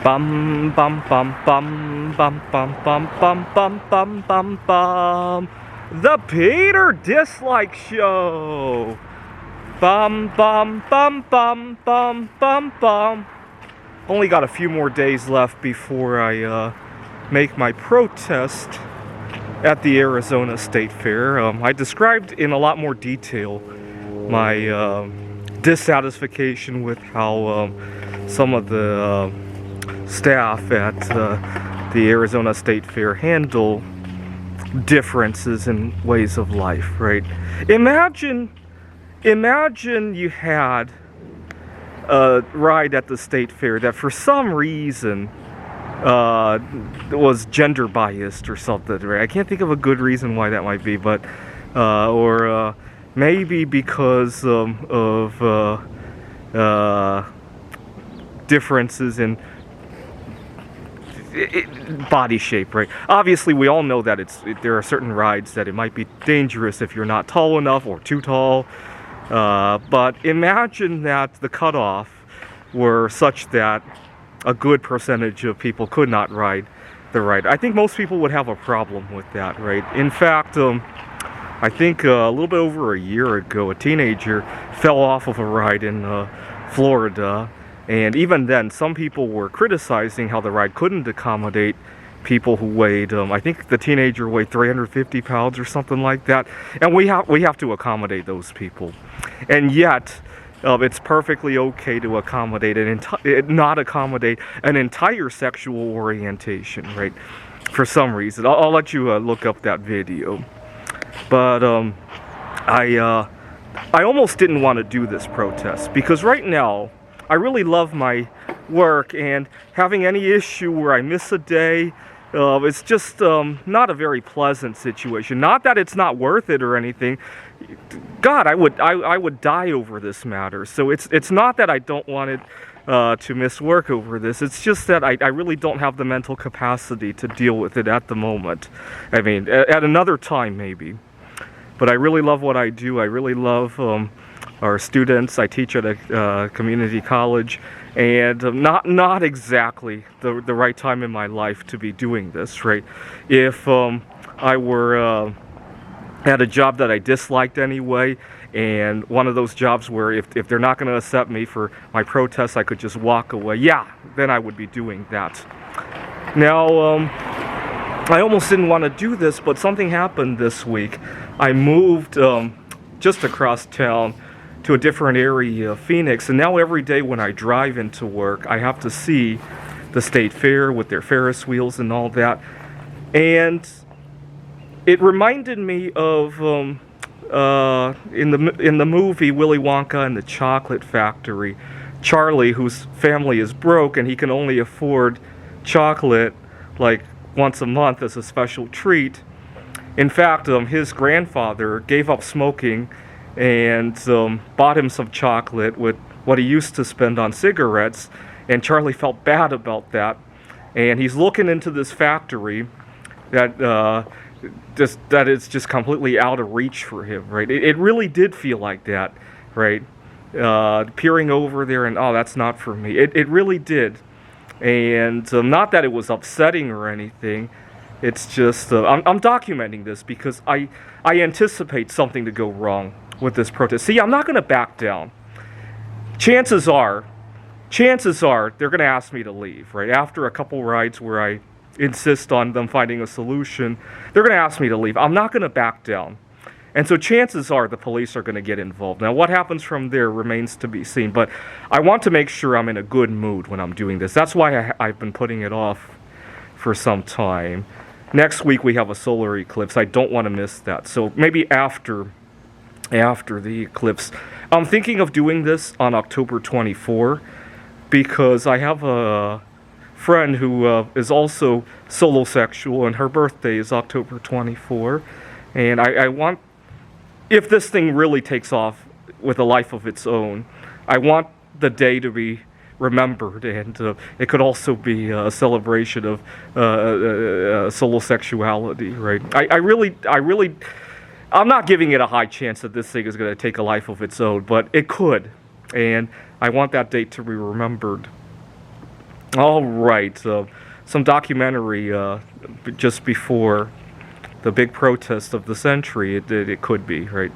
Bum bum bum bum bum bum bum bum bum bum bum bum. The Peter Dislike Show. Bum bum bum bum bum bum bum. Only got a few more days left before I make my protest at the Arizona State Fair. I described in a lot more detail my dissatisfaction with how some of the staff at the Arizona State Fair handle differences in ways of life, right? Imagine you had a ride at the State Fair that for some reason was gender biased or something, right? I can't think of a good reason why that might be, but or maybe because of differences in body shape, right? Obviously, we all know that there are certain rides that it might be dangerous if you're not tall enough or too tall. But imagine that the cutoff were such that a good percentage of people could not ride the ride. I think most people would have a problem with that, right? In fact, I think a little bit over a year ago, a teenager fell off of a ride in Florida. And even then, some people were criticizing how the ride couldn't accommodate people who weighed, I think the teenager weighed 350 pounds or something like that. And we have to accommodate those people. And yet, it's perfectly okay to accommodate not accommodate an entire sexual orientation, right? For some reason. I'll let you look up that video. But I almost didn't want to do this protest because right now, I really love my work, and having any issue where I miss a day, it's just not a very pleasant situation. Not that it's not worth it or anything. God, I would die over this matter. So it's not that I don't want it to miss work over this. It's just that I really don't have the mental capacity to deal with it at the moment. I mean, at another time maybe. But I really love what I do. I really love our students. I teach at a community college, and not exactly the right time in my life to be doing this, right? If I were at a job that I disliked anyway, and one of those jobs where if they're not going to accept me for my protest, I could just walk away, yeah, then I would be doing that. Now, I almost didn't want to do this, but something happened this week. I moved just across town to a different area of Phoenix, and now every day when I drive into work, I have to see the State Fair with their Ferris wheels and all that. And it reminded me of in the movie Willy Wonka and the Chocolate Factory, Charlie, whose family is broke and he can only afford chocolate like once a month as a special treat. In fact, his grandfather gave up smoking and bought him some chocolate with what he used to spend on cigarettes, and Charlie felt bad about that. And he's looking into this factory that it's just completely out of reach for him, right? It really did feel like that, right? Peering over there and, oh, that's not for me. It really did. And not that it was upsetting or anything. It's just, I'm documenting this because I anticipate something to go wrong with this protest. See, I'm not going to back down. Chances are they're going to ask me to leave, right? After a couple rides where I insist on them finding a solution, they're going to ask me to leave. I'm not going to back down. And so chances are the police are going to get involved. Now, what happens from there remains to be seen, but I want to make sure I'm in a good mood when I'm doing this. That's why I've been putting it off for some time. Next week we have a solar eclipse. I don't want to miss that. So maybe after the eclipse. I'm thinking of doing this on October 24 because I have a friend who is also solosexual, and her birthday is October 24. And I want, if this thing really takes off with a life of its own, I want the day to be remembered, and it could also be a celebration of solosexuality, right? I really I'm not giving it a high chance that this thing is going to take a life of its own, but it could, and I want that date to be remembered. All right. Some documentary just before the big protest of the century. It could be, right?